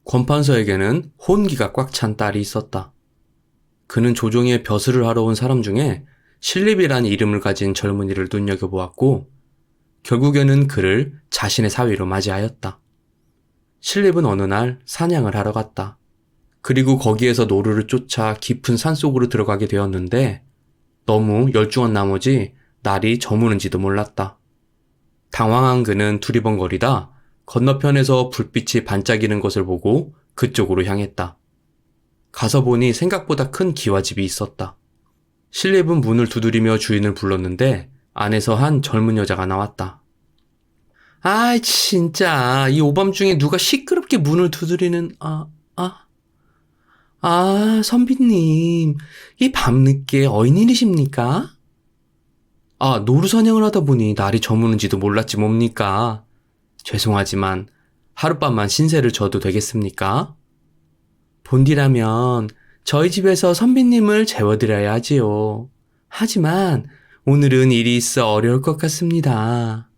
권판서에게는 혼기가 꽉 찬 딸이 있었다. 그는 조종의 벼슬을 하러 온 사람 중에 신립이라는 이름을 가진 젊은이를 눈여겨보았고 결국에는 그를 자신의 사위로 맞이하였다. 신립은 어느 날 사냥을 하러 갔다. 그리고 거기에서 노루를 쫓아 깊은 산속으로 들어가게 되었는데 너무 열중한 나머지 날이 저무는지도 몰랐다. 당황한 그는 두리번거리다 건너편에서 불빛이 반짝이는 것을 보고 그쪽으로 향했다. 가서 보니 생각보다 큰 기와집이 있었다. 신립은 문을 두드리며 주인을 불렀는데 안에서 한 젊은 여자가 나왔다. 아이 진짜 이 오밤중에 누가 시끄럽게 문을 두드리는 선비님 이 밤늦게 어인일이십니까? 노루 사냥을 하다 보니 날이 저무는지도 몰랐지 뭡니까? 죄송하지만 하룻밤만 신세를 져도 되겠습니까? 본디라면 저희 집에서 선비님을 재워드려야 하지요. 하지만 오늘은 일이 있어 어려울 것 같습니다.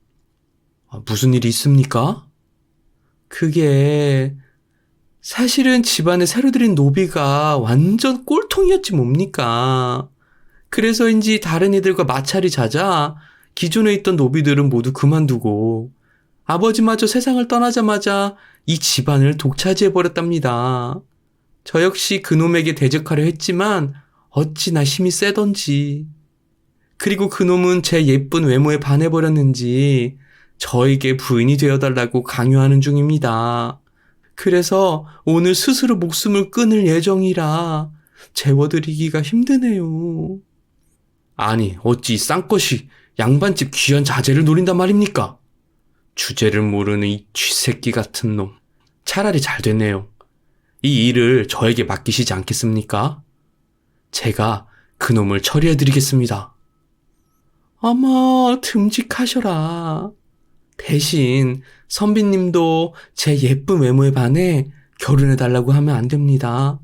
무슨 일이 있습니까? 그게 사실은 집안에 새로 들인 노비가 완전 꼴통이었지 뭡니까? 그래서인지 다른 이들과 마찰이 잦아 기존에 있던 노비들은 모두 그만두고 아버지마저 세상을 떠나자마자 이 집안을 독차지해버렸답니다. 저 역시 그놈에게 대적하려 했지만 어찌나 힘이 세던지. 그리고 그놈은 제 예쁜 외모에 반해버렸는지 저에게 부인이 되어달라고 강요하는 중입니다. 그래서 오늘 스스로 목숨을 끊을 예정이라 재워드리기가 힘드네요. 아니 어찌 쌍것이 양반집 귀한 자제를 노린단 말입니까? 주제를 모르는 이 쥐새끼 같은 놈. 차라리 잘 됐네요. 이 일을 저에게 맡기시지 않겠습니까? 제가 그놈을 처리해드리겠습니다. 어머 듬직하셔라. 대신 선비님도 제 예쁜 외모에 반해 결혼해달라고 하면 안 됩니다.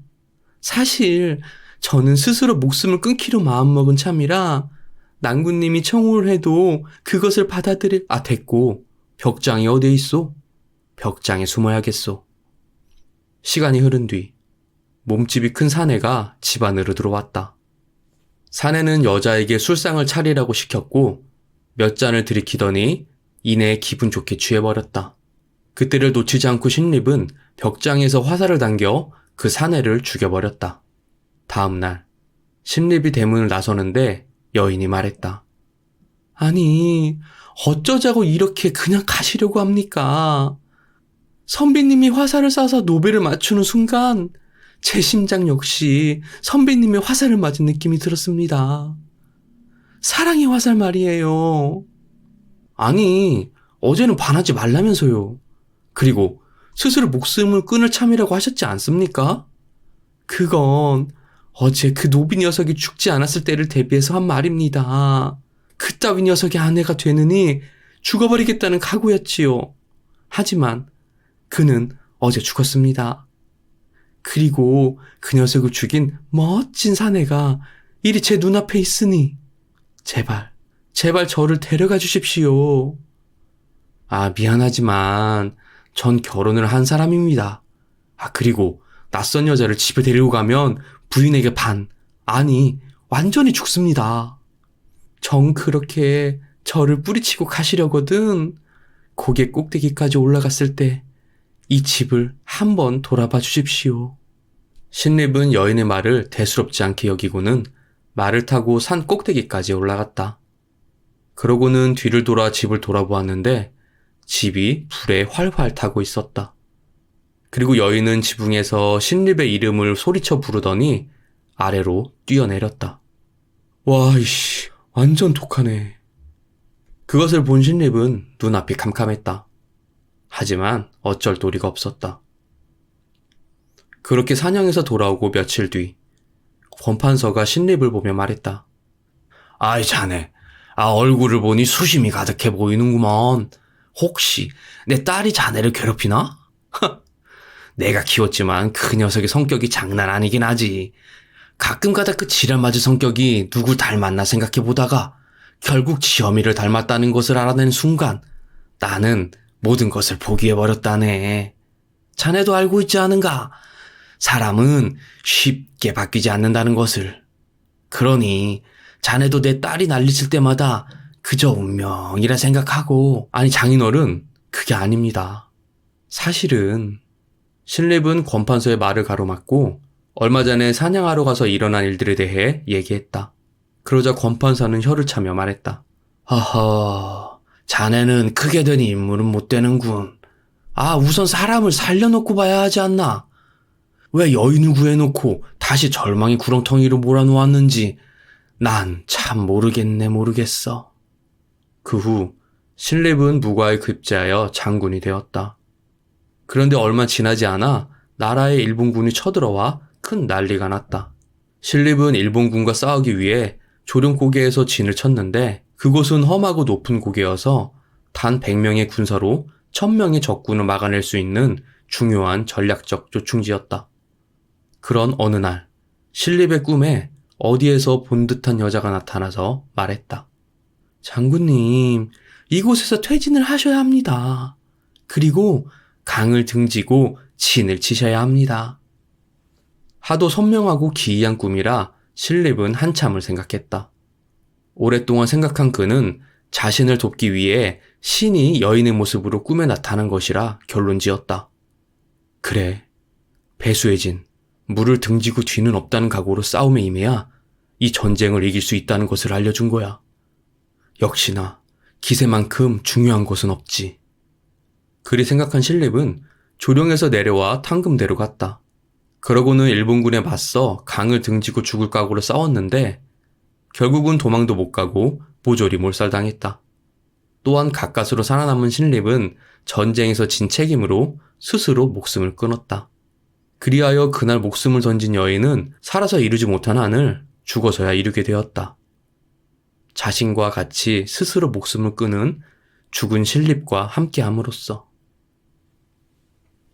사실 저는 스스로 목숨을 끊기로 마음먹은 참이라 난구님이 청혼을 해도 그것을 받아들일 됐고 벽장이 어디에 있소? 벽장에 숨어야겠소. 시간이 흐른 뒤 몸집이 큰 사내가 집 안으로 들어왔다. 사내는 여자에게 술상을 차리라고 시켰고 몇 잔을 들이키더니 이내 기분 좋게 취해버렸다. 그때를 놓치지 않고 신립은 벽장에서 화살을 당겨 그 사내를 죽여버렸다. 다음 날 신립이 대문을 나서는데 여인이 말했다. 아니 어쩌자고 이렇게 그냥 가시려고 합니까? 선비님이 화살을 쏴서 노비를 맞추는 순간 제 심장 역시 선비님의 화살을 맞은 느낌이 들었습니다. 사랑의 화살 말이에요. 아니 어제는 반하지 말라면서요. 그리고 스스로 목숨을 끊을 참이라고 하셨지 않습니까? 그건 어제 그 노비 녀석이 죽지 않았을 때를 대비해서 한 말입니다. 그따위 녀석의 아내가 되느니 죽어버리겠다는 각오였지요. 하지만 그는 어제 죽었습니다. 그리고 그 녀석을 죽인 멋진 사내가 이리 제 눈앞에 있으니 제발 저를 데려가 주십시오. 미안하지만 전 결혼을 한 사람입니다. 그리고 낯선 여자를 집에 데리고 가면 부인에게 완전히 죽습니다. 정 그렇게 저를 뿌리치고 가시려거든 고개 꼭대기까지 올라갔을 때 이 집을 한번 돌아봐 주십시오. 신립은 여인의 말을 대수롭지 않게 여기고는 말을 타고 산 꼭대기까지 올라갔다. 그러고는 뒤를 돌아 집을 돌아보았는데 집이 불에 활활 타고 있었다. 그리고 여인은 지붕에서 신립의 이름을 소리쳐 부르더니 아래로 뛰어내렸다. 와 이씨 완전 독하네. 그것을 본 신립은 눈앞이 캄캄했다. 하지만 어쩔 도리가 없었다. 그렇게 사냥에서 돌아오고 며칠 뒤 권판서가 신립을 보며 말했다. 아이 자네 얼굴을 보니 수심이 가득해 보이는구먼. 혹시 내 딸이 자네를 괴롭히나? 내가 키웠지만 그 녀석의 성격이 장난 아니긴 하지. 가끔가다 그 지랄맞은 성격이 누굴 닮았나 생각해보다가 결국 지엄이를 닮았다는 것을 알아낸 순간 나는 모든 것을 포기해버렸다네. 자네도 알고 있지 않은가? 사람은 쉽게 바뀌지 않는다는 것을. 그러니 자네도 내 딸이 난리칠 때마다 그저 운명이라 생각하고. 아니, 장인어른, 그게 아닙니다. 사실은 신립은 권판서의 말을 가로막고 얼마 전에 사냥하러 가서 일어난 일들에 대해 얘기했다. 그러자 권판사는 혀를 차며 말했다. 허허, 자네는 크게 된 인물은 못 되는군. 우선 사람을 살려놓고 봐야 하지 않나? 왜 여인을 구해놓고 다시 절망의 구렁텅이로 몰아놓았는지 난 참 모르겠어. 그 후 신립은 무과에 급제하여 장군이 되었다. 그런데 얼마 지나지 않아 나라에 일본군이 쳐들어와 큰 난리가 났다. 신립은 일본군과 싸우기 위해 조룡고개에서 진을 쳤는데 그곳은 험하고 높은 고개여서 단 100명의 군사로 1000명의 적군을 막아낼 수 있는 중요한 전략적 요충지였다. 그런 어느 날 신립의 꿈에 어디에서 본 듯한 여자가 나타나서 말했다. 장군님, 이곳에서 퇴진을 하셔야 합니다. 그리고 강을 등지고 진을 치셔야 합니다. 하도 선명하고 기이한 꿈이라 신립은 한참을 생각했다. 오랫동안 생각한 그는 자신을 돕기 위해 신이 여인의 모습으로 꿈에 나타난 것이라 결론지었다. 그래, 배수의 진, 물을 등지고 뒤는 없다는 각오로 싸움에 임해야 이 전쟁을 이길 수 있다는 것을 알려준 거야. 역시나 기세만큼 중요한 것은 없지. 그리 생각한 신립은 조령에서 내려와 탕금대로 갔다. 그러고는 일본군에 맞서 강을 등지고 죽을 각오로 싸웠는데 결국은 도망도 못 가고 모조리 몰살당했다. 또한 가까스로 살아남은 신립은 전쟁에서 진 책임으로 스스로 목숨을 끊었다. 그리하여 그날 목숨을 던진 여인은 살아서 이루지 못한 한을 죽어서야 이루게 되었다. 자신과 같이 스스로 목숨을 끊은 죽은 신립과 함께함으로써.